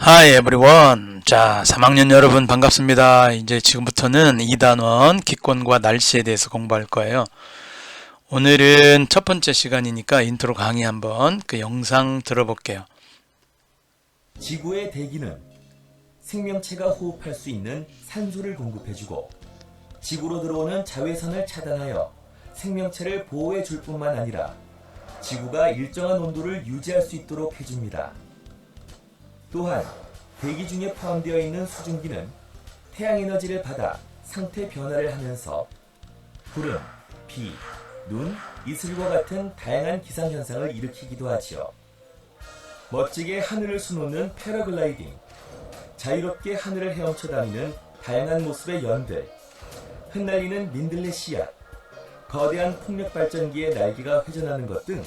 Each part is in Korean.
Hi everyone. 자, 3학년 여러분 반갑습니다. 이제 지금부터는 2단원 기권과 날씨에 대해서 공부할 거예요. 오늘은 첫 번째 시간이니까 인트로 강의 한번 그 영상 들어볼게요. 지구의 대기는 생명체가 호흡할 수 있는 산소를 공급해주고 지구로 들어오는 자외선을 차단하여 생명체를 보호해줄 뿐만 아니라 지구가 일정한 온도를 유지할 수 있도록 해줍니다. 또한 대기 중에 포함되어 있는 수증기는 태양 에너지를 받아 상태 변화를 하면서 구름, 비, 눈, 이슬과 같은 다양한 기상현상을 일으키기도 하지요. 멋지게 하늘을 수놓는 패러글라이딩, 자유롭게 하늘을 헤엄쳐 다니는 다양한 모습의 연들, 흩날리는 민들레 씨앗, 거대한 풍력 발전기의 날개가 회전하는 것 등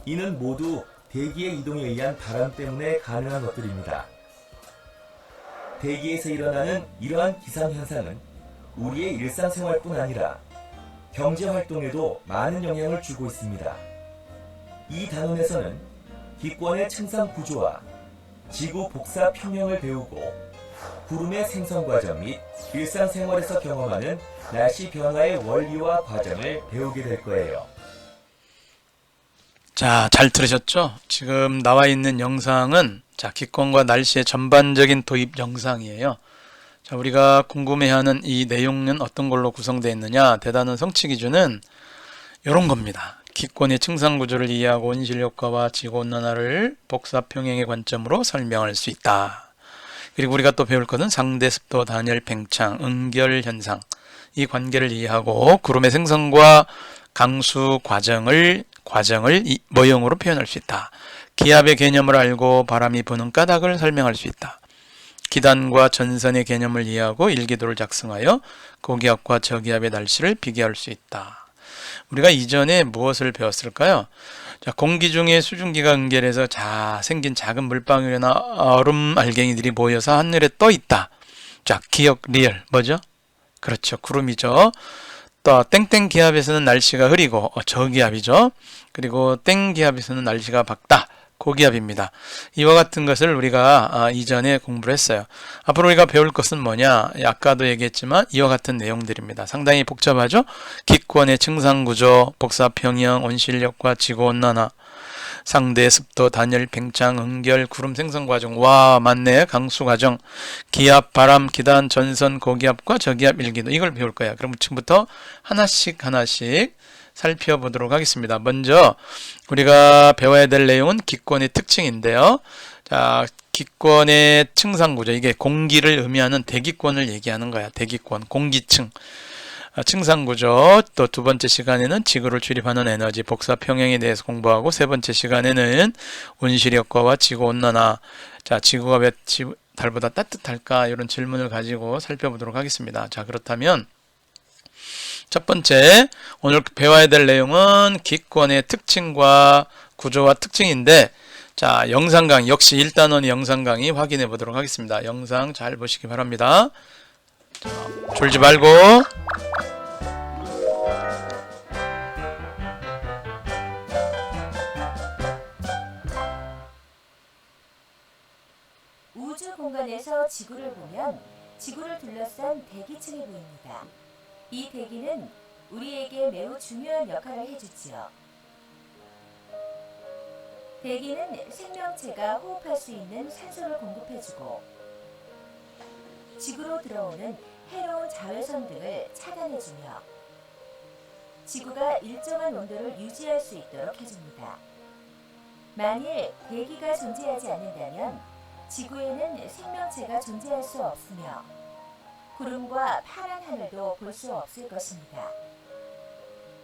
이는 모두 대기의 이동에 의한 바람 때문에 가능한 것들입니다. 대기에서 일어나는 이러한 기상현상은 우리의 일상생활뿐 아니라 경제활동에도 많은 영향을 주고 있습니다. 이 단원에서는 기권의 층상 구조와 지구 복사 평형을 배우고 구름의 생성 과정 및 일상생활에서 경험하는 날씨 변화의 원리와 과정을 배우게 될 거예요. 자, 잘 들으셨죠? 지금 나와 있는 영상은 기권과 날씨의 전반적인 도입 영상이에요. 자, 우리가 궁금해하는 이 내용은 어떤 걸로 구성되어 있느냐? 대단원 성취 기준은 이런 겁니다. 기권의 층상 구조를 이해하고 온실 효과와 지구 온난화를 복사 평형의 관점으로 설명할 수 있다. 그리고 우리가 또 배울 것은 상대 습도, 단열, 팽창, 응결 현상, 이 관계를 이해하고 구름의 생성과 강수 과정을 모형으로 표현할 수 있다. 기압의 개념을 알고 바람이 부는 까닭을 설명할 수 있다. 기단과 전선의 개념을 이해하고 일기도를 작성하여 고기압과 저기압의 날씨를 비교할 수 있다. 우리가 이전에 무엇을 배웠을까요? 자, 공기 중에 수증기가 응결해서 생긴 작은 물방울이나 얼음 알갱이들이 모여서 하늘에 떠 있다. 자, 기억 리얼 뭐죠? 그렇죠, 구름이죠. 또 땡땡 기압에서는 날씨가 흐리고 저기압이죠. 그리고 땡 기압에서는 날씨가 밝다. 고기압입니다. 이와 같은 것을 우리가 이전에 공부를 했어요. 앞으로 우리가 배울 것은 뭐냐? 아까도 얘기했지만 이와 같은 내용들입니다. 상당히 복잡하죠? 기권의 층상구조, 복사평형, 온실력과 지구온난화, 상대 습도, 단열, 팽창, 응결, 구름 생성 과정, 와 맞네, 강수 과정, 기압, 바람, 기단, 전선, 고기압과 저기압 일기도, 이걸 배울 거야. 그럼 지금부터 하나씩 살펴보도록 하겠습니다. 먼저 우리가 배워야 될 내용은 기권의 특징인데요. 자, 기권의 층상 구조, 이게 공기를 의미하는 대기권을 얘기하는 거야. 대기권, 공기층. 층상 구조, 또 두 번째 시간에는 지구를 출입하는 에너지 복사 평형에 대해서 공부하고, 세 번째 시간에는 온실 효과와 지구 온난화. 자, 지구가 왜 달보다 따뜻할까? 이런 질문을 가지고 살펴보도록 하겠습니다. 자, 그렇다면 첫 번째, 오늘 배워야 될 내용은 기권의 특징과 구조와 특징인데, 자, 영상 강의, 역시 1단원의 영상 강의 확인해 보도록 하겠습니다. 영상 잘 보시기 바랍니다. 자, 졸지 말고. 우주 공간에서 지구를 보면 지구를 둘러싼 대기층이 보입니다. 이 대기는 우리에게 매우 중요한 역할을 해주지요. 대기는 생명체가 호흡할 수 있는 산소를 공급해주고 지구로 들어오는 해로운 자외선 등을 차단해주며 지구가 일정한 온도를 유지할 수 있도록 해줍니다. 만일 대기가 존재하지 않는다면 지구에는 생명체가 존재할 수 없으며 구름과 파란 하늘도 볼 수 없을 것입니다.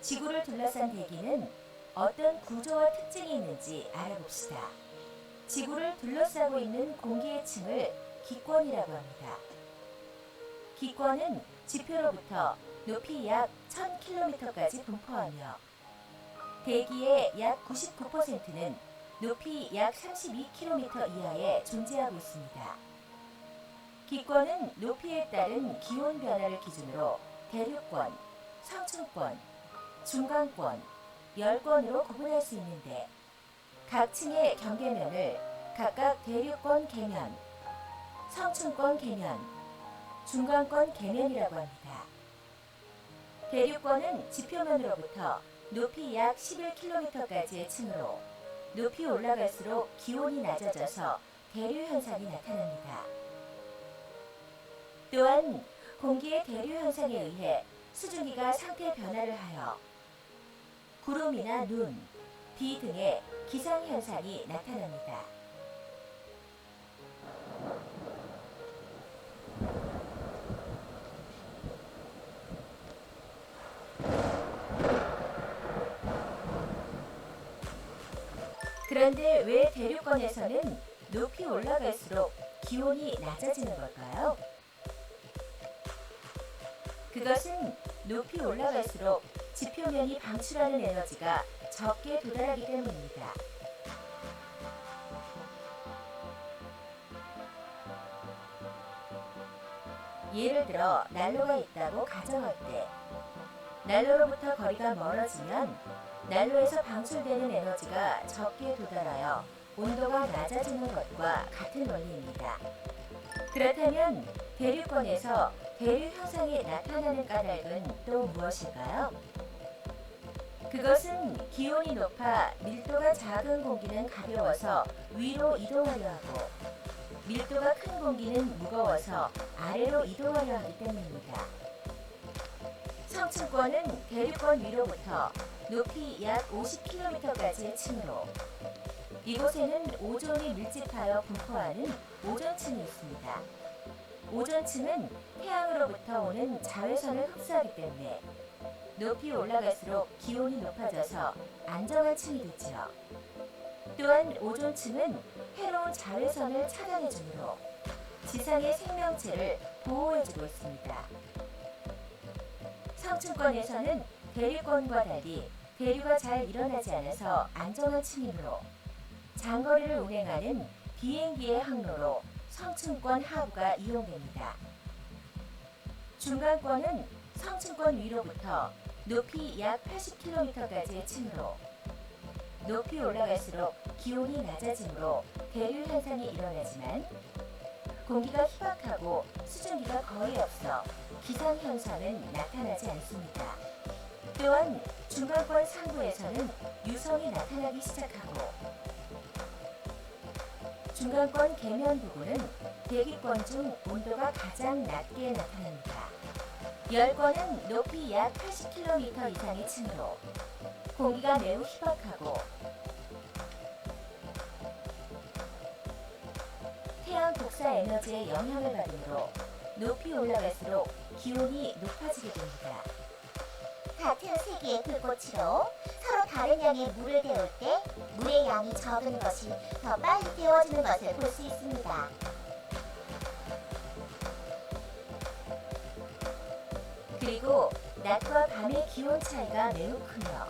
지구를 둘러싼 대기는 어떤 구조와 특징이 있는지 알아봅시다. 지구를 둘러싸고 있는 공기의 층을 기권이라고 합니다. 기권은 지표로부터 높이 약 1000km까지 분포하며 대기의 약 99%는 높이 약 32km 이하에 존재하고 있습니다. 기권은 높이에 따른 기온 변화를 기준으로 대륙권, 상층권, 중간권, 열권으로 구분할 수 있는데 각 층의 경계면을 각각 대륙권 계면, 성층권 계면, 중간권 계면이라고 합니다. 대류권은 지표면으로부터 높이 약 11km까지의 층으로 높이 올라갈수록 기온이 낮아져서 대류 현상이 나타납니다. 또한 공기의 대류 현상에 의해 수증기가 상태 변화를 하여 구름이나 눈, 비 등의 기상 현상이 나타납니다. 그런데 왜 대류권에서는 높이 올라갈수록 기온이 낮아지는 걸까요? 그것은 높이 올라갈수록 지표면이 방출하는 에너지가 적게 도달하기 때문입니다. 예를 들어 난로가 있다고 가정할 때 난로로부터 거리가 멀어지면 난로에서 방출되는 에너지가 적게 도달하여 온도가 낮아지는 것과 같은 원리입니다. 그렇다면 대류권에서 대류 현상이 나타나는 까닭은 또 무엇일까요? 그것은 기온이 높아 밀도가 작은 공기는 가벼워서 위로 이동하려 하고 밀도가 큰 공기는 무거워서 아래로 이동하려 하기 때문입니다. 성층권은 대류권 위로부터 높이 약 50km까지의 층으로 이곳에는 오존이 밀집하여 분포하는 오존층이 있습니다. 오존층은 태양으로부터 오는 자외선을 흡수하기 때문에 높이 올라갈수록 기온이 높아져서 안정한 층이 되지요. 또한 오존층은 해로운 자외선을 차단해주므로 지상의 생명체를 보호해주고 있습니다. 성층권에서는 대류권과 달리 대류가 잘 일어나지 않아서 안정한 층이므로 장거리를 운행하는 비행기의 항로로 성층권 하부가 이용됩니다. 중간권은 성층권 위로부터 높이 약 80km까지의 층으로 높이 올라갈수록 기온이 낮아지므로 대류 현상이 일어나지만 공기가 희박하고 수증기가 거의 없어 기상 현상은 나타나지 않습니다. 또한 중간권 상부에서는 유성이 나타나기 시작하고 중간권 계면 부근은 대기권 중 온도가 가장 낮게 나타납니다. 열권은 높이 약 80km 이상의 층으로 공기가 매우 희박하고 태양 복사 에너지의 영향을 받으므로 높이 올라갈수록 기온이 높아지게 됩니다. 같은 세기의 불꽃으로 서로 다른 양의 물을 데울 때 물의 양이 적은 것이 더 빨리 데워지는 것을 볼 수 있습니다. 그리고 낮과 밤의 기온 차이가 매우 크며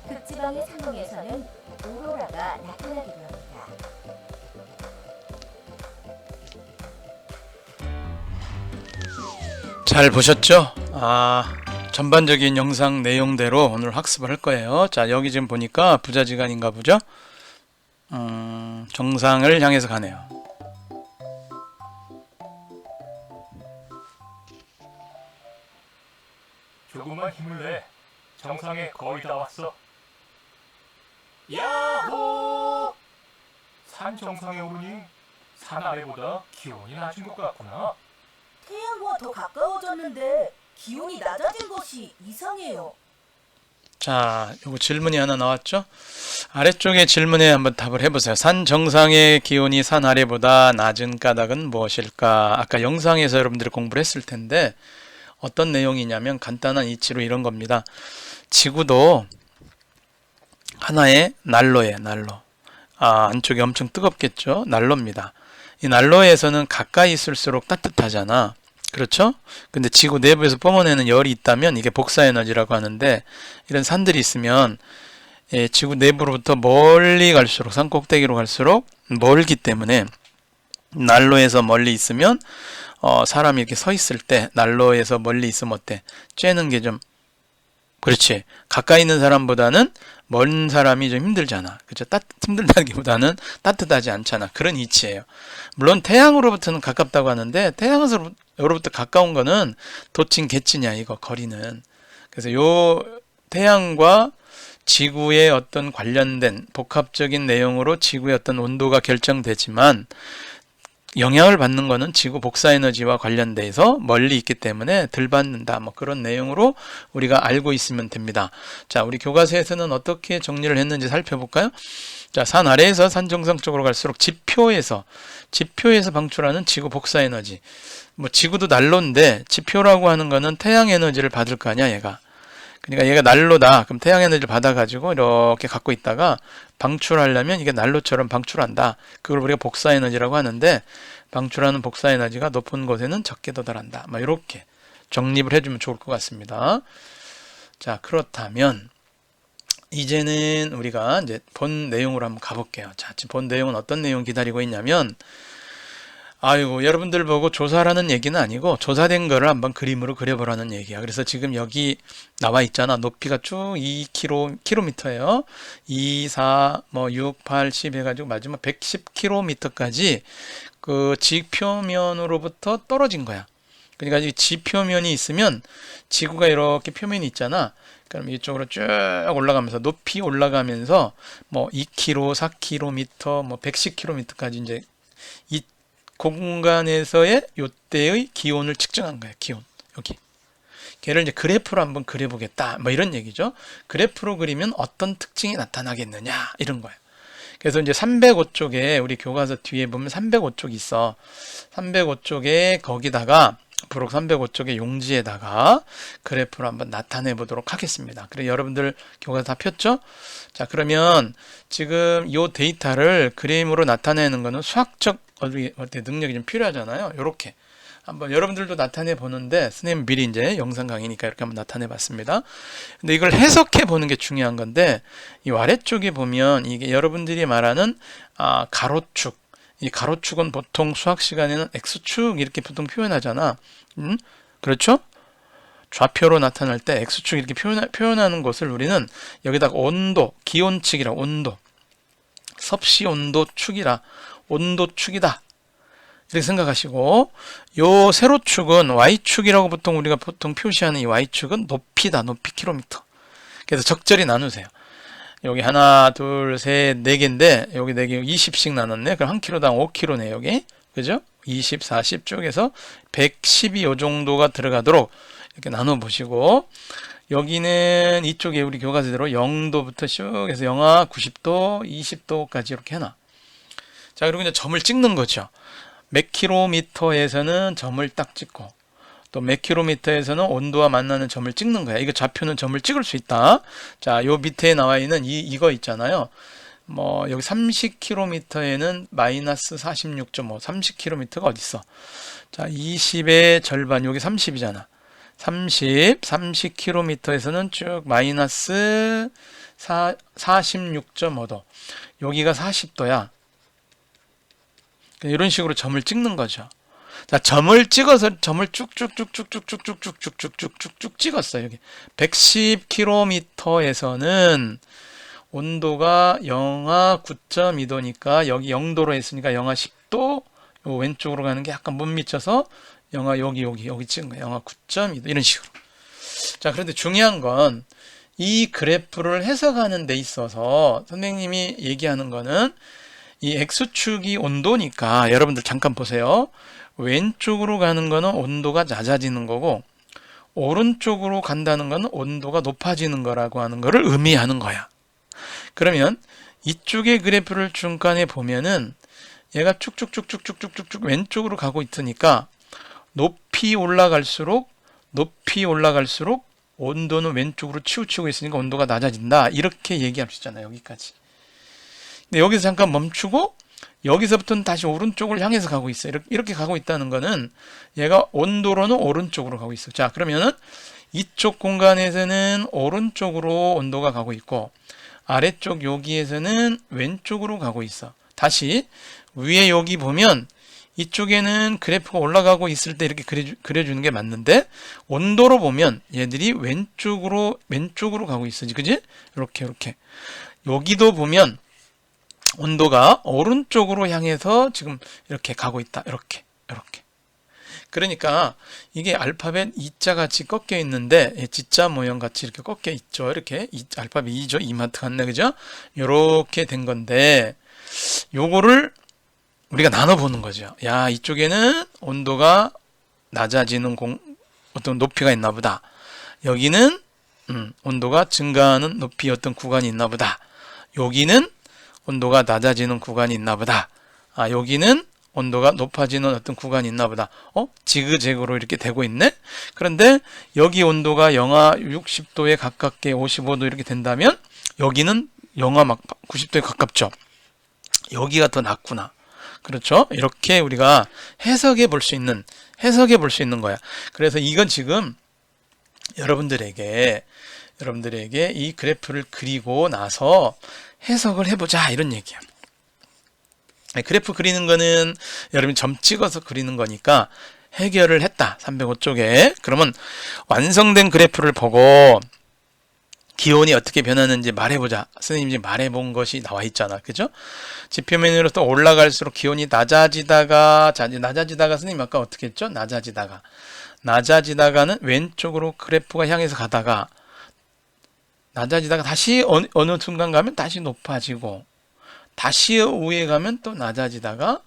극지방의 상공에서는 오로라가 나타나기도 합니다. 잘 보셨죠? 전반적인 영상 내용대로 오늘 학습을 할 거예요. 자, 여기 지금 보니까 부자지간인가 보죠? 정상을 향해서 가네요. 조금만 힘을 내. 정상에 거의 다 왔어. 야호! 산 정상에 오르니 산 아래보다 기온이 낮은 것 같구나. 태양과 더 가까워졌는데 기온이 낮아진 것이 이상해요. 자, 요거 질문이 하나 나왔죠? 아래쪽에 질문에 한번 답을 해보세요. 산 정상의 기온이 산 아래보다 낮은 까닭은 무엇일까? 아까 영상에서 여러분들이 공부를 했을 텐데 어떤 내용이냐면 간단한 이치로 이런 겁니다. 지구도 하나의 난로예요. 난로. 안쪽이 엄청 뜨겁겠죠? 난로입니다. 이 난로에서는 가까이 있을수록 따뜻하잖아. 그렇죠? 근데 지구 내부에서 뿜어내는 열이 있다면 이게 복사에너지라고 하는데 이런 산들이 있으면 지구 내부로부터 멀리 갈수록 산 꼭대기로 갈수록 멀기 때문에 난로에서 멀리 있으면 사람이 이렇게 서 있을 때 난로에서 멀리 있으면 어때? 쬐는 게 좀 그렇지. 가까이 있는 사람보다는 먼 사람이 좀 힘들잖아. 그죠? 힘들다기보다는 따뜻하지 않잖아. 그런 이치예요. 물론 태양으로부터는 가깝다고 하는데 태양으로부터 가까운 거는 도친 개치냐 이거 거리는. 그래서 요 태양과 지구의 어떤 관련된 복합적인 내용으로 지구의 어떤 온도가 결정되지만 영향을 받는 거는 지구 복사에너지와 관련돼서 멀리 있기 때문에 덜 받는다. 뭐 그런 내용으로 우리가 알고 있으면 됩니다. 자, 우리 교과서에서는 어떻게 정리를 했는지 살펴볼까요? 자, 산 아래에서 산 정상 쪽으로 갈수록 지표에서 방출하는 지구 복사에너지. 뭐 지구도 난로인데 지표라고 하는 거는 태양 에너지를 받을 거 아니야, 얘가. 그러니까 얘가 난로다. 그럼 태양 에너지를 받아가지고 이렇게 갖고 있다가 방출하려면 이게 난로처럼 방출한다. 그걸 우리가 복사 에너지라고 하는데 방출하는 복사 에너지가 높은 곳에는 적게 도달한다. 막 이렇게 정립을 해주면 좋을 것 같습니다. 자, 그렇다면 이제는 우리가 이제 본 내용으로 한번 가볼게요. 자, 지금 본 내용은 어떤 내용 기다리고 있냐면 아이고, 여러분들 보고 조사라는 얘기는 아니고 조사된 거를 한번 그림으로 그려보라는 얘기야. 그래서 지금 여기 나와 있잖아. 높이가 쭉 2km예요. 2, 4, 6, 8, 10 해가지고 마지막 110km까지 그 지표면으로부터 떨어진 거야. 그러니까 이 지표면이 있으면 지구가 이렇게 표면이 있잖아. 그럼 이쪽으로 쭉 올라가면서 높이 올라가면서 2km, 4km, 110km까지 이제 이 공간에서의 요때의 기온을 측정한 거예요. 기온. 여기. 걔를 이제 그래프로 한번 그려보겠다. 뭐 이런 얘기죠. 그래프로 그리면 어떤 특징이 나타나겠느냐. 이런 거예요. 그래서 이제 305쪽에 우리 교과서 뒤에 보면 305쪽이 있어. 305쪽에 거기다가 부록 305쪽의 용지에다가 그래프로 한번 나타내 보도록 하겠습니다. 그래 여러분들 교과서 다 폈죠? 자, 그러면 지금 이 데이터를 그림으로 나타내는 거는 수학적 능력이 좀 필요하잖아요. 이렇게 한번 여러분들도 나타내 보는데 선생님 미리 이제 영상 강의니까 이렇게 한번 나타내 봤습니다. 근데 이걸 해석해 보는 게 중요한 건데 이 아래쪽에 보면 이게 여러분들이 말하는 가로축, 이 가로축은 보통 수학 시간에는 X축 이렇게 보통 표현하잖아. 그렇죠? 좌표로 나타날 때 X축 이렇게 표현하는 것을 우리는 여기다가 온도, 기온측이라 온도, 섭씨 온도 축이라 온도 축이다. 이렇게 생각하시고 요 세로축은 Y축이라고 우리가 보통 표시하는 이 Y축은 높이다. 높이 킬로미터. 그래서 적절히 나누세요. 여기 하나, 둘, 셋, 네 개인데 여기 네 개 20씩 나눴네. 그럼 한 킬로당 5kg네 여기. 그죠? 20, 40 쪽에서 112 요 정도가 들어가도록 이렇게 나눠 보시고 여기는 이쪽에 우리 교과서대로 0도부터 쭉 해서 영하 90도, 20도까지 이렇게 해놔. 자, 그리고 이제 점을 찍는 거죠. 몇 킬로미터에서는 점을 딱 찍고 또 몇 킬로미터에서는 온도와 만나는 점을 찍는 거야. 이거 좌표는 점을 찍을 수 있다. 자, 요 밑에 나와 있는 이거 있잖아요. 여기 30km에는 마이너스 46.5, 30km가 어디 있어? 자, 20의 절반, 여기 30이잖아. 30km에서는 쭉 마이너스 46.5도. 여기가 40도야. 이런 식으로 점을 찍는 거죠. 자, 점을 찍어서 점을 쭉쭉쭉쭉쭉쭉쭉쭉쭉쭉쭉 찍었어요. 여기 110km에서는 온도가 영하 9.2도니까 여기 0도로 했으니까 영하 10도. 요 왼쪽으로 가는 게 약간 못 미쳐서 영하 여기 찍은 거예요. 영하 9.2도 이런 식으로. 자, 그런데 중요한 건 이 그래프를 해석하는 데 있어서 선생님이 얘기하는 거는 이 X축이 온도니까 여러분들 잠깐 보세요. 왼쪽으로 가는 거는 온도가 낮아지는 거고 오른쪽으로 간다는 거는 온도가 높아지는 거라고 하는 거를 의미하는 거야. 그러면 이쪽의 그래프를 중간에 보면은 얘가 쭉쭉쭉쭉쭉쭉쭉 왼쪽으로 가고 있으니까 높이 올라갈수록 온도는 왼쪽으로 치우치고 있으니까 온도가 낮아진다. 이렇게 얘기할 수 있잖아요. 여기까지. 근데 여기서 잠깐 멈추고 여기서부터는 다시 오른쪽을 향해서 가고 있어요. 이렇게 가고 있다는 거는 얘가 온도로는 오른쪽으로 가고 있어. 자, 그러면은 이쪽 공간에서는 오른쪽으로 온도가 가고 있고 아래쪽 여기에서는 왼쪽으로 가고 있어. 다시 위에 여기 보면 이쪽에는 그래프가 올라가고 있을 때 이렇게 그려주는 게 맞는데, 온도로 보면 얘들이 왼쪽으로 가고 있어. 그지? 이렇게. 여기도 보면 온도가 오른쪽으로 향해서 지금 이렇게 가고 있다. 이렇게. 그러니까 이게 알파벳 E자 같이 꺾여 있는데, G자 모형 같이 이렇게 꺾여 있죠. 이렇게 알파벳 E죠. 이마트 같네, 그죠? 요렇게 된 건데, 요거를 우리가 나눠보는 거죠. 야, 이쪽에는 온도가 낮아지는 어떤 높이가 있나 보다. 여기는 온도가 증가하는 높이 어떤 구간이 있나 보다. 여기는 온도가 낮아지는 구간이 있나 보다. 여기는 온도가 높아지는 어떤 구간이 있나 보다. 지그재그로 이렇게 되고 있네? 그런데 여기 온도가 영하 60도에 가깝게 55도 이렇게 된다면 여기는 영하 막 90도에 가깝죠. 여기가 더 낮구나. 그렇죠? 이렇게 우리가 해석해 볼 수 있는 거야. 그래서 이건 지금 여러분들에게 이 그래프를 그리고 나서 해석을 해보자, 이런 얘기야. 그래프 그리는 거는 여러분이 점 찍어서 그리는 거니까 해결을 했다. 305쪽에. 그러면 완성된 그래프를 보고 기온이 어떻게 변하는지 말해보자. 선생님이 지금 말해본 것이 나와 있잖아. 그죠? 지표면으로 또 올라갈수록 기온이 낮아지다가 선생님 아까 어떻게 했죠? 낮아지다가는 왼쪽으로 그래프가 향해서 가다가 낮아지다가 다시 어느 순간 가면 다시 높아지고, 다시 위에 가면 또 낮아지다가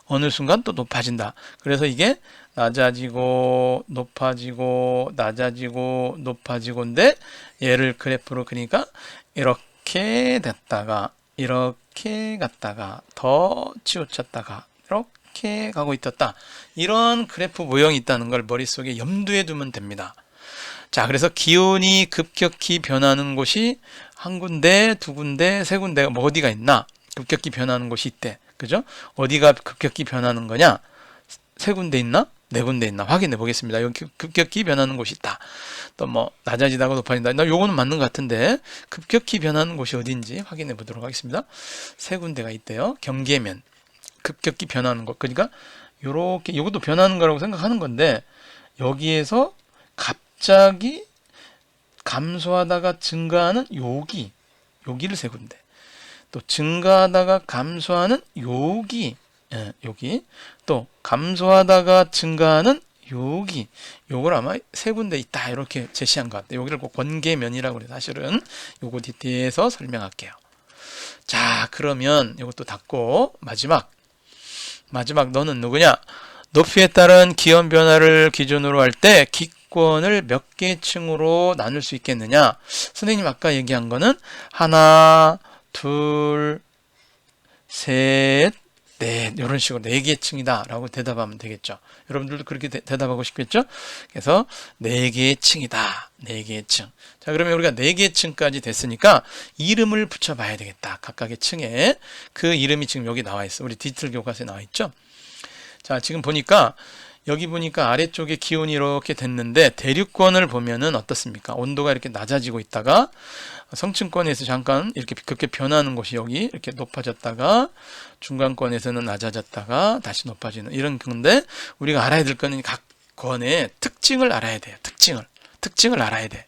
어느 순간 또 높아진다. 그래서 이게 낮아지고 높아지고 낮아지고 높아지고인데, 얘를 그래프로 그러니까 이렇게 됐다가 이렇게 갔다가 더 치우쳤다가 이렇게 가고 있었다. 이런 그래프 모형이 있다는 걸 머릿속에 염두에 두면 됩니다. 자, 그래서 기온이 급격히 변하는 곳이 한 군데, 두 군데, 세 군데가 뭐 어디가 있나? 급격히 변하는 곳이 있대. 그죠? 어디가 급격히 변하는 거냐? 세 군데 있나? 네 군데 있나? 확인해 보겠습니다. 여기 급격히 변하는 곳이 있다. 또 뭐 낮아지다가 높아진다. 요거는 맞는 것 같은데, 급격히 변하는 곳이 어딘지 확인해 보도록 하겠습니다. 세 군데가 있대요. 경계면 급격히 변하는 곳. 그러니까 요렇게, 요것도 변하는 거라고 생각하는 건데, 여기에서 갑자기 감소하다가 증가하는 여기를 세 군데. 또 증가하다가 감소하는 여기, 또 감소하다가 증가하는 여기, 요걸 아마 세 군데 있다, 이렇게 제시한 것 같아요. 여기를 꼭 권계면이라고 그래요. 사실은 요거 뒤에서 설명할게요. 자, 그러면 이것도 닫고 마지막 너는 누구냐? 높이에 따른 기온 변화를 기준으로 할 때 기권을 몇 개 층으로 나눌 수 있겠느냐? 선생님 아까 얘기한 거는 하나, 둘, 셋, 넷, 이런 식으로 4개 층이다 라고 대답하면 되겠죠. 여러분들도 그렇게 대답하고 싶겠죠? 그래서 4개의 층이다. 4개의 층. 자, 그러면 우리가 4개의 층까지 됐으니까 이름을 붙여봐야 되겠다. 각각의 층에. 그 이름이 지금 여기 나와 있어. 우리 디지털 교과서에 나와 있죠? 자, 지금 보니까 여기 보니까 아래쪽에 기온이 이렇게 됐는데, 대륙권을 보면은 어떻습니까? 온도가 이렇게 낮아지고 있다가 성층권에서 잠깐 이렇게 그렇게 변하는 곳이 여기 이렇게 높아졌다가, 중간권에서는 낮아졌다가 다시 높아지는 이런 건데, 우리가 알아야 될 거는 각 권의 특징을 알아야 돼요. 특징을 알아야 돼.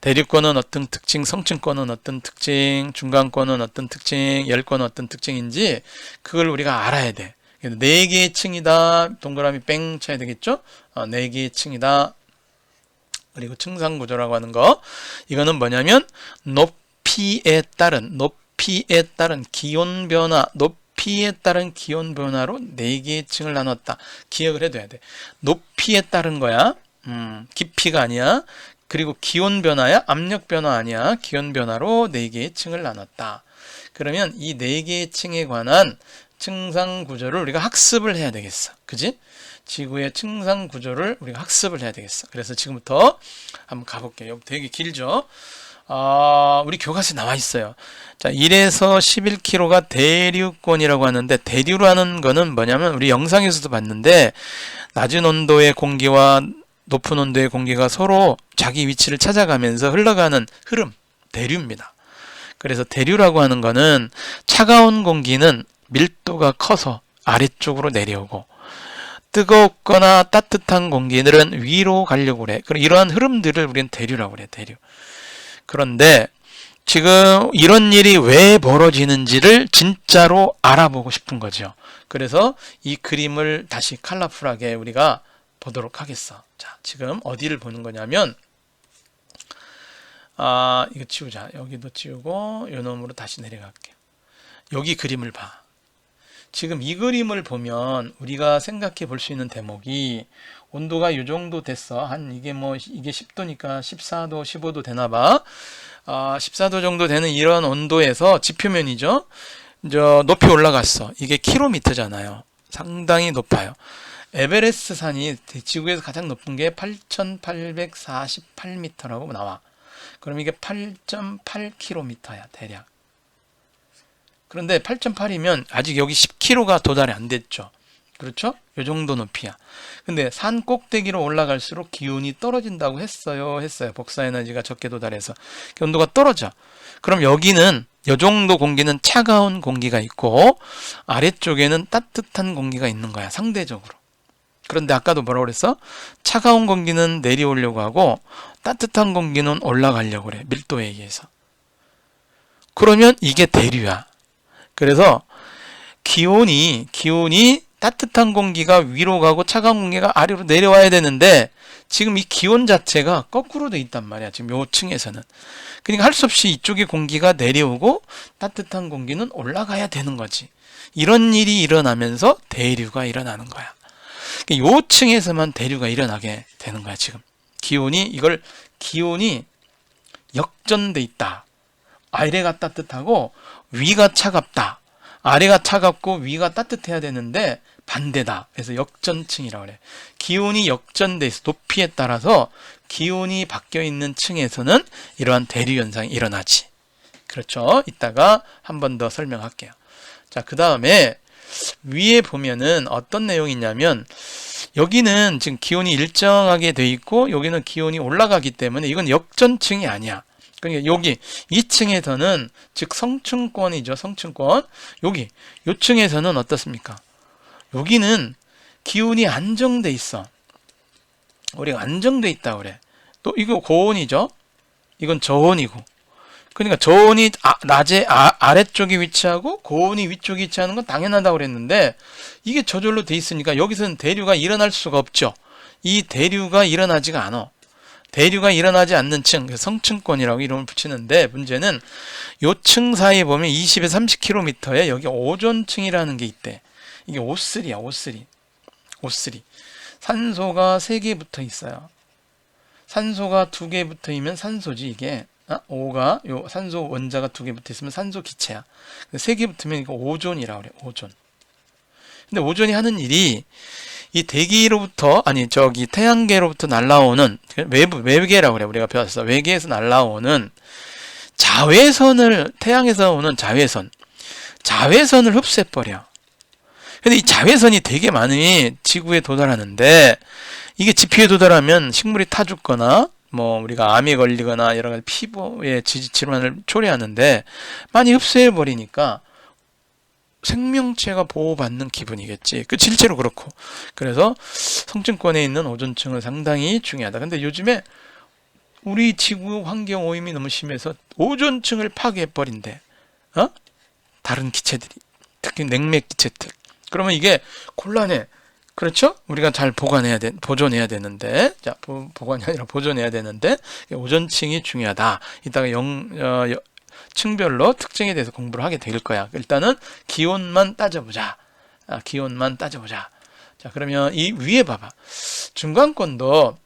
대륙권은 어떤 특징, 성층권은 어떤 특징, 중간권은 어떤 특징, 열권은 어떤 특징인지 그걸 우리가 알아야 돼. 4개의 층이다. 동그라미 뺑 쳐야 되겠죠? 4개의 층이다. 그리고 층상구조라고 하는 거. 이거는 뭐냐면 높이에 따른 기온 변화, 높이에 따른 기온 변화로 4개의 층을 나눴다. 기억을 해둬야 돼. 높이에 따른 거야. 깊이가 아니야. 그리고 기온 변화야. 압력 변화 아니야. 기온 변화로 4개의 층을 나눴다. 그러면 이 4개의 층에 관한 층상 구조를 우리가 학습을 해야 되겠어. 그지? 지구의 층상 구조를 우리가 학습을 해야 되겠어. 그래서 지금부터 한번 가볼게요. 되게 길죠? 우리 교과서에 나와 있어요. 자, 1에서 11km가 대륙권이라고 하는데, 대류라는 거는 뭐냐면 우리 영상에서도 봤는데, 낮은 온도의 공기와 높은 온도의 공기가 서로 자기 위치를 찾아가면서 흘러가는 흐름, 대류입니다. 그래서 대류라고 하는 거는 차가운 공기는 밀도가 커서 아래쪽으로 내려오고, 뜨겁거나 따뜻한 공기들은 위로 가려고 그래. 그럼 이러한 흐름들을 우리는 대류라고 그래. 대류. 그런데 지금 이런 일이 왜 벌어지는지를 진짜로 알아보고 싶은 거죠. 그래서 이 그림을 다시 컬러풀하게 우리가 보도록 하겠어. 자, 지금 어디를 보는 거냐면, 이거 지우자. 여기도 지우고 요 놈으로 다시 내려갈게요. 여기 그림을 봐. 지금 이 그림을 보면 우리가 생각해 볼 수 있는 대목이, 온도가 이 정도 됐어. 한 이게 10도니까 14도, 15도 되나 봐. 14도 정도 되는 이런 온도에서 지표면이죠. 높이 올라갔어. 이게 킬로미터잖아요. 상당히 높아요. 에베레스트 산이 지구에서 가장 높은 게 8,848m라고 나와. 그럼 이게 8.8km야, 대략. 그런데 8.8이면 아직 여기 10km가 도달이 안 됐죠. 그렇죠? 요 정도 높이야. 근데 산 꼭대기로 올라갈수록 기온이 떨어진다고 했어요. 복사 에너지가 적게 도달해서 온도가 떨어져. 그럼 여기는 요 정도 공기는 차가운 공기가 있고 아래쪽에는 따뜻한 공기가 있는 거야, 상대적으로. 그런데 아까도 뭐라고 그랬어? 차가운 공기는 내려오려고 하고 따뜻한 공기는 올라가려고 그래, 밀도에 의해서. 그러면 이게 대류야. 그래서 기온이 따뜻한 공기가 위로 가고 차가운 공기가 아래로 내려와야 되는데 지금 이 기온 자체가 거꾸로 돼 있단 말이야, 지금 요 층에서는. 그러니까 할 수 없이 이쪽에 공기가 내려오고 따뜻한 공기는 올라가야 되는 거지. 이런 일이 일어나면서 대류가 일어나는 거야. 요 층에서만 대류가 일어나게 되는 거야, 지금. 기온이 역전돼 있다. 아래가 따뜻하고 위가 차갑다. 아래가 차갑고 위가 따뜻해야 되는데 반대다. 그래서 역전층이라고 그래. 기온이 역전돼 있어. 높이에 따라서 기온이 바뀌어 있는 층에서는 이러한 대류 현상이 일어나지. 그렇죠? 이따가 한 번 더 설명할게요. 자, 그 다음에 위에 보면은 어떤 내용이 있냐면, 여기는 지금 기온이 일정하게 돼 있고 여기는 기온이 올라가기 때문에 이건 역전층이 아니야. 그러니까 여기 2층에서는, 즉 성층권이죠. 성층권. 여기 요 층에서는 어떻습니까? 여기는 기온이 안정돼 있어. 우리가 안정돼 있다 그래. 또 이거 고온이죠. 이건 저온이고. 그러니까 저온이 낮에 아래쪽에 위치하고 고온이 위쪽에 위치하는 건 당연하다고 그랬는데, 이게 저절로 돼 있으니까 여기서는 대류가 일어날 수가 없죠. 이 대류가 일어나지가 않아. 대류가 일어나지 않는 층, 성층권이라고 이름을 붙이는데, 문제는 요 층 사이에 보면 20에서 30km에 여기 오존층이라는 게 있대. 이게 O3야, O3. 산소가 3개 붙어 있어요. 산소가 2개 붙어 있으면 산소지, 이게. O가, 요 산소 원자가 2개 붙어 있으면 산소 기체야. 3개 붙으면 이거 오존이라고 그래, 오존. 근데 오존이 하는 일이, 이 대기로부터, 태양계로부터 날라오는, 외계라고 그래, 우리가 배웠어. 외계에서 날라오는 자외선을, 태양에서 오는 자외선을 흡수해버려. 근데 이 자외선이 되게 많이 지구에 도달하는데, 이게 지표에 도달하면 식물이 타 죽거나, 우리가 암에 걸리거나 여러 가지 피부의 질환을 초래하는데, 많이 흡수해버리니까 생명체가 보호받는 기분이겠지. 실제로 그렇고. 그래서 성층권에 있는 오존층은 상당히 중요하다. 근데 요즘에 우리 지구 환경 오염이 너무 심해서 오존층을 파괴해버린대. 다른 기체들이. 특히 냉맥 기체들. 그러면 이게 곤란해. 그렇죠? 우리가 잘 보존해야 되는데, 보관이 아니라 보존해야 되는데, 오존층이 중요하다. 이따가 층별로 특징에 대해서 공부를 하게 될 거야. 일단은 기온만 따져보자. 자, 그러면 이 위에 봐봐. 중간권도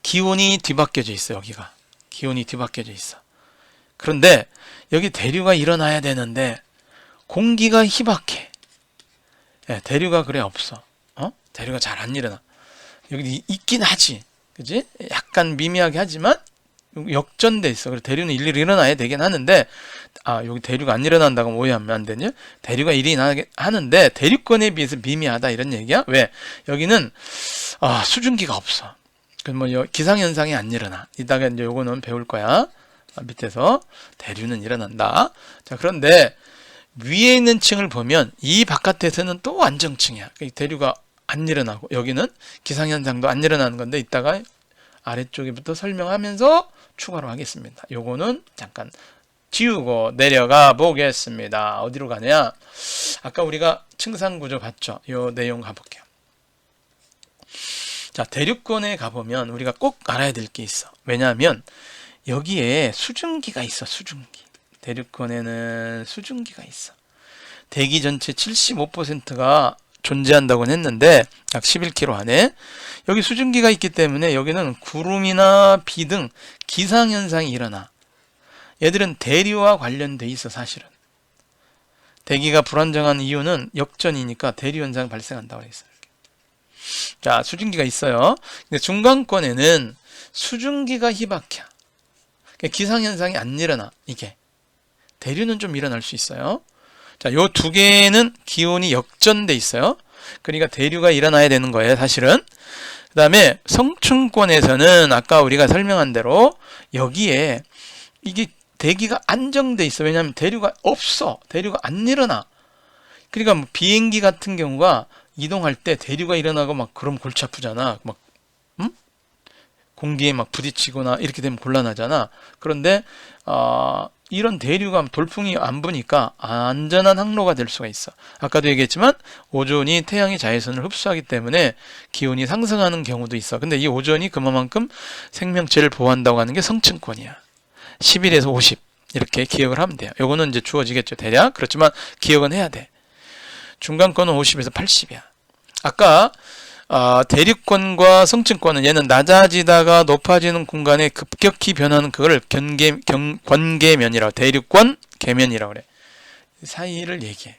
기온이 뒤바뀌어져 있어, 여기가. 기온이 뒤바뀌어져 있어. 그런데 여기 대류가 일어나야 되는데 공기가 희박해. 대류가 그래 없어. 대류가 잘 안 일어나. 여기 있긴 하지. 그지? 약간 미미하게 하지만 역전돼 있어. 그래서 대류는 일일이 일어나야 되긴 하는데, 여기 대류가 안 일어난다고 오해하면 안 되냐? 대류가 일어나게 하는데 대류권에 비해서 미미하다, 이런 얘기야. 왜? 여기는 수증기가 없어. 그래서 기상현상이 안 일어나. 이따가 이제 요거는 배울 거야. 밑에서 대류는 일어난다. 자, 그런데 위에 있는 층을 보면 이 바깥에서는 또 안정층이야. 대류가 안 일어나고 여기는 기상현상도 안 일어나는 건데 이따가 아래쪽에부터 설명하면서 추가로 하겠습니다. 요거는 잠깐 지우고 내려가 보겠습니다. 어디로 가냐? 아까 우리가 층상구조 봤죠? 요 내용 가볼게요. 자, 대륙권에 가보면 우리가 꼭 알아야 될 게 있어. 왜냐하면 여기에 수증기가 있어. 수증기. 대륙권에는 수증기가 있어. 대기 전체 75%가 존재한다고 했는데 약 11km 안에 여기 수증기가 있기 때문에 여기는 구름이나 비 등 기상현상이 일어나. 얘들은 대류와 관련돼 있어. 사실은 대기가 불안정한 이유는 역전이니까 대류 현상이 발생한다고 했어요. 자, 수증기가 있어요. 근데 중간권에는 수증기가 희박해. 기상현상이 안 일어나. 이게 대류는 좀 일어날 수 있어요. 자, 요 두 개는 기온이 역전돼 있어요. 그러니까 대류가 일어나야 되는 거예요, 사실은. 그 다음에 성층권에서는 아까 우리가 설명한 대로 여기에 이게 대기가 안정돼 있어. 왜냐하면 대류가 없어. 대류가 안 일어나. 그러니까 뭐 비행기 같은 경우가 이동할 때 대류가 일어나고 막 그럼 골치 아프잖아. 막 공기에 막 부딪히거나 이렇게 되면 곤란하잖아. 그런데 이런 대류가 돌풍이 안 부니까 안전한 항로가 될 수가 있어. 아까도 얘기했지만 오존이 태양의 자외선을 흡수하기 때문에 기온이 상승하는 경우도 있어. 근데 이 오존이 그만큼 생명체를 보호한다고 하는 게 성층권이야. 11에서 50 이렇게 기억을 하면 돼요. 요거는 이제 주어지겠죠, 대략. 그렇지만 기억은 해야 돼. 중간권은 50에서 80이야. 아까 대륙권과 성층권은 얘는 낮아지다가 높아지는 공간에 급격히 변하는 그걸 권계면이라고, 대륙권 계면이라고 그래. 사이를 얘기해.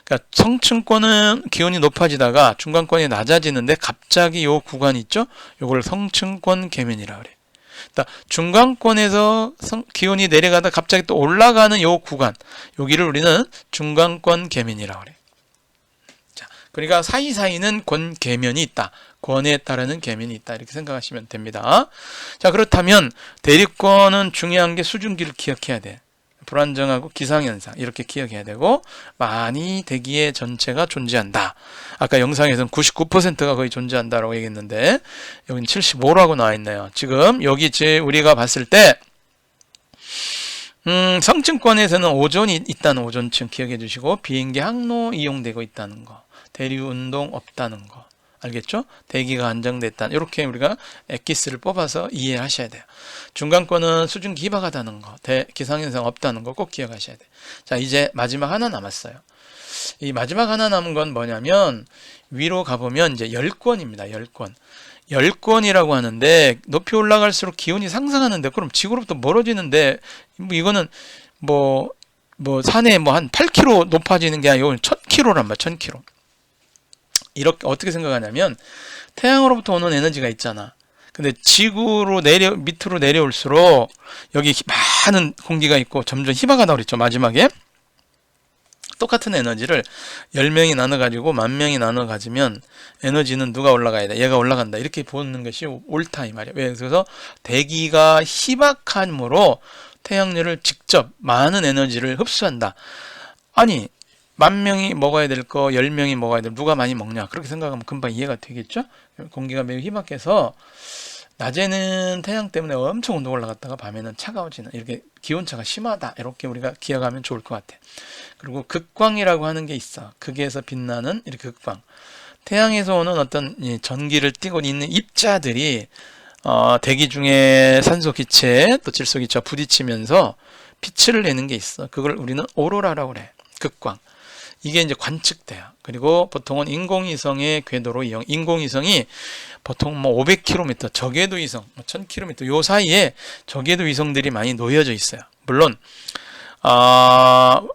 그러니까 성층권은 기온이 높아지다가 중간권이 낮아지는데 갑자기 요 구간 있죠? 요걸 성층권 계면이라고 그래. 그러니까 중간권에서 기온이 내려가다 갑자기 또 올라가는 요 구간, 여기를 우리는 중간권 계면이라고 그래. 그러니까 사이사이는 권계면이 있다. 권에 따르는 계면이 있다. 이렇게 생각하시면 됩니다. 자, 그렇다면 대륙권은 중요한 게 수증기를 기억해야 돼. 불안정하고 기상현상 이렇게 기억해야 되고 많이 대기의 전체가 존재한다. 아까 영상에서는 99%가 거의 존재한다라고 얘기했는데 여기는 75라고 나와 있네요. 지금 여기 우리가 봤을 때 성층권에서는 오존이 있다는 오존층 기억해 주시고 비행기 항로 이용되고 있다는 거. 대류 운동 없다는 거. 알겠죠? 대기가 안정됐다. 이렇게 우리가 엑기스를 뽑아서 이해하셔야 돼요. 중간권은 수증기 희박하다는 거. 기상현상 없다는 거 꼭 기억하셔야 돼요. 자, 이제 마지막 하나 남았어요. 이 마지막 하나 남은 건 뭐냐면 위로 가보면 이제 열권입니다. 열권. 열권이라고 하는데 높이 올라갈수록 기온이 상승하는데 그럼 지구로부터 멀어지는데 이거는 뭐 산에 한 8km 높아지는 게 아니고 1000km란 말이야. 1000km. 이렇게 어떻게 생각하냐면 태양으로부터 오는 에너지가 있잖아. 근데 지구로 밑으로 내려올수록 여기 많은 공기가 있고 점점 희박하다고 그랬죠. 마지막에 똑같은 에너지를 10명이 나눠 가지고 10,000명이 나눠 가지면 에너지는 누가 올라가야 돼? 얘가 올라간다. 이렇게 보는 것이 옳다 이 말이야. 왜? 그래서 대기가 희박함으로 태양열을 직접 많은 에너지를 흡수한다. 아니 10,000명이 먹어야 될 거 10명이 먹어야 될 누가 많이 먹냐 그렇게 생각하면 금방 이해가 되겠죠. 공기가 매우 희박해서 낮에는 태양 때문에 엄청 온도가 올라갔다가 밤에는 차가워지는 이렇게 기온차가 심하다 이렇게 우리가 기억하면 좋을 것 같아. 그리고 극광이라고 하는 게 있어. 극에서 빛나는 이렇게 극광. 태양에서 오는 어떤 전기를 띠고 있는 입자들이 대기 중에 산소 기체 또 질소 기체와 부딪히면서 빛을 내는 게 있어. 그걸 우리는 오로라라고 그래. 극광. 이게 이제 관측돼요. 그리고 보통은 인공위성의 궤도로 인공위성이 보통 500km, 저궤도 위성, 1000km 요 사이에 저궤도 위성들이 많이 놓여져 있어요. 물론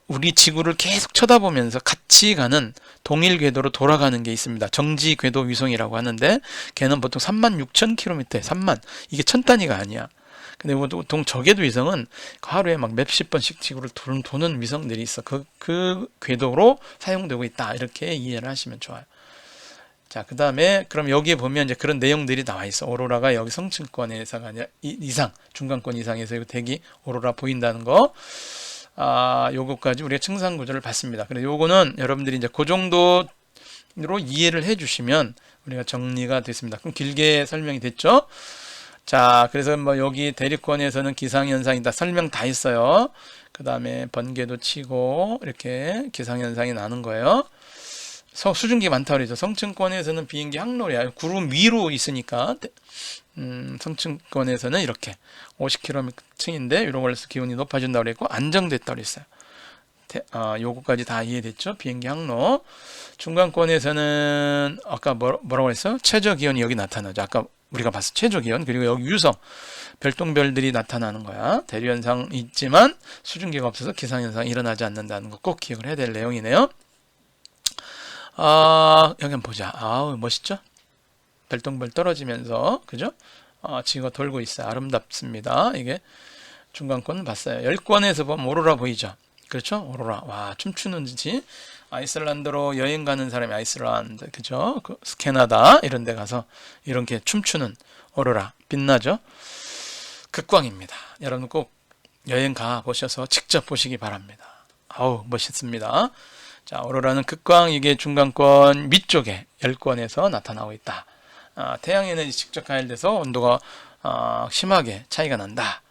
우리 지구를 계속 쳐다보면서 같이 가는 동일 궤도로 돌아가는 게 있습니다. 정지 궤도 위성이라고 하는데 걔는 보통 36,000km에 3만 이게 1000단위가 아니야. 근데 보통 저궤도 위성은 하루에 막 몇십 번씩 지구를 도는 위성들이 있어. 그 궤도로 사용되고 있다. 이렇게 이해를 하시면 좋아요. 자, 그 다음에 그럼 여기에 보면 이제 그런 내용들이 나와 있어. 오로라가 여기 성층권에서가 아니라 이상, 중간권 이상에서 이 대기 오로라 보인다는 거. 요거까지 우리가 층상 구조를 봤습니다. 그래서 요거는 여러분들이 이제 그 정도 이해를 해주시면 우리가 정리가 됐습니다. 그럼 길게 설명이 됐죠? 자, 그래서 뭐 여기 대리권에서는 기상현상이다. 설명 다 했어요. 그 다음에 번개도 치고 이렇게 기상현상이 나는 거예요. 수증기가 많다고 그러죠. 성층권에서는 비행기 항로래요. 구름 위로 있으니까 성층권에서는 이렇게 50km 층인데 이런 걸로 기온이 높아진다고 그랬고 안정됐다고 그랬어요. 요거까지 다 이해됐죠? 비행기 항로. 중간권에서는 아까 뭐라고 했어요? 최저 기온이 여기 나타나죠. 아까 우리가 봤어. 최저 기온. 그리고 여기 유성. 별똥별들이 나타나는 거야. 대류현상 있지만 수증기가 없어서 기상현상이 일어나지 않는다는 거 꼭 기억을 해야 될 내용이네요. 여기 한번 보자. 아우, 멋있죠? 별똥별 떨어지면서, 그죠? 지구가 돌고 있어요. 아름답습니다. 이게 중간권은 봤어요. 10권에서 보면 오로라 보이죠? 그렇죠? 오로라. 와, 춤추는지. 아이슬란드로 여행 가는 사람이 아이슬란드, 그죠? 캐나다 이런 데 가서 이렇게 춤추는 오로라 빛나죠? 극광입니다. 여러분 꼭 여행 가 보셔서 직접 보시기 바랍니다. 아우, 멋있습니다. 자, 오로라는 극광, 이게 중간권 밑쪽에 10권에서 나타나고 있다. 태양 에너지 직접 가열돼서 온도가 심하게 차이가 난다.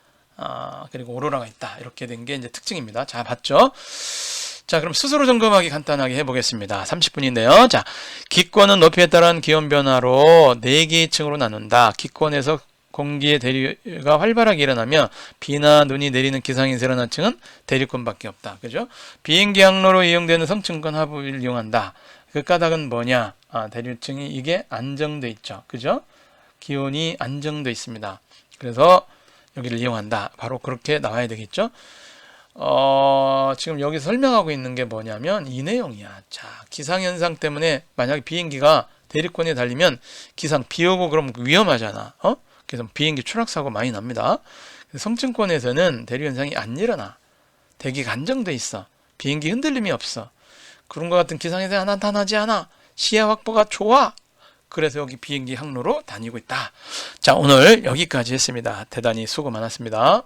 그리고 오로라가 있다. 이렇게 된 게 이제 특징입니다. 자, 봤죠? 자, 그럼 스스로 점검하기 간단하게 해보겠습니다. 30분인데요. 자, 기권은 높이에 따른 기온 변화로 4개의 층으로 나눈다. 기권에서 공기의 대류가 활발하게 일어나며 비나 눈이 내리는 기상에서 일어난 층은 대류권밖에 없다. 그죠? 비행기 항로로 이용되는 성층권 하부를 이용한다. 그 까닭은 뭐냐? 대류층이 이게 안정돼 있죠. 그죠? 기온이 안정돼 있습니다. 그래서 여기를 이용한다. 바로 그렇게 나와야 되겠죠? 지금 여기 설명하고 있는 게 뭐냐면 이 내용이야. 자, 기상현상 때문에 만약에 비행기가 대류권에 달리면 기상 비 오고 그러면 위험하잖아. 그래서 비행기 추락사고 많이 납니다. 성층권에서는 대류현상이 안 일어나. 대기가 안정돼 있어. 비행기 흔들림이 없어. 그런 것 같은 기상현상이 나타나지 않아. 시야 확보가 좋아. 그래서 여기 비행기 항로로 다니고 있다. 자, 오늘 여기까지 했습니다. 대단히 수고 많았습니다.